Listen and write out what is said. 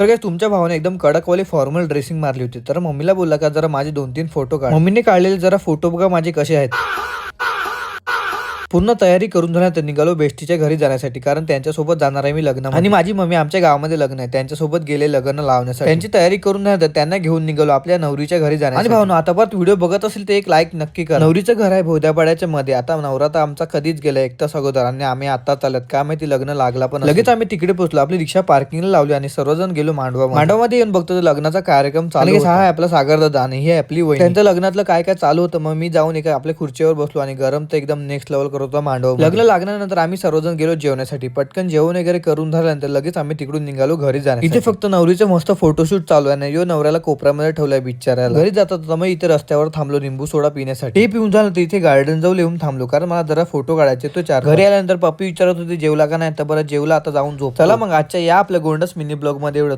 तर काय तुमच्या भावाने एकदम कडकवाली फॉर्मल ड्रेसिंग मारली होती, तर मम्मीला बोलला का जरा माझे 2-3 फोटो काढ. मम्मीने काढलेले जरा फोटो बघा माझे कसे आहेत. पूर्ण तयारी करून झाल्यानंतर निघालो बेस्टीच्या घरी जाण्यासाठी, कारण त्यांच्यासोबत जाणार आहे मी लग्न. आणि माझी मम्मी आमच्या गावामध्ये लग्न आहे, त्यांच्यासोबत गेले लग्न लावण्यासाठी. त्यांची तयारी करून झाल्यानंतर त्यांना घेऊन निघालो आपल्या नवरीच्या घरी जाण्यासाठी. आणि भावना आता परत व्हिडिओ बघत असेल तर एक लाईक नक्की करा. नवरीचं घर आहे भोद्यापाड्याच्या मध्ये. आता नवरा तर आमचा कधीच गेला 1 तास अगोदर, आणि आम्ही आता चालत काय माहिती लग्न लागला पण. लगेच आम्ही तिकडे पोहोचलो, आपली रिक्षा पार्किंगला लावली आणि सर्वजण गेलो मांडवामध्ये येऊन बघतो तर लग्नाचा कार्यक्रम चालू होता. हा आपला सागर दादा आणि ही आपली वहिनी. त्यांचं लग्नातलं काय काय चालू होतं. मग मी जाऊन एका आपल्या खुर्चीवर बसलो आणि गरम तर एकदम नेक्स्ट लेवल करत होता मांडव. लग्न लागल्यानंतर आम्ही सर्वजण गेलो जेवण्यासाठी. पटकन जेवण वगैरे करून झाल्यानंतर लगेच आम्ही तिकडून निघालो घरी जाण्यासाठी. इथे फक्त नवरीचं मस्त फोटोशूट चालू आहे आणि यो नवऱ्याला कोपऱ्यामध्ये ठेवलाय बिचारायला. घरी जातात मग इथे रस्त्यावर थांबलो लिंबू सोडा पिण्यासाठी. ते पिऊन झालं इथे गार्डन जाऊन येऊन थांबलो, कारण मला जरा फोटो काढायचे. तो 4 घरी आल्यानंतर पप्पी विचारत होती जेवला का नाही, तर बरं जेवला, आता जाऊन झोप. चला मग आजच्या या आपल्या गोंडस मिनी ब्लॉग मध्ये एवढं.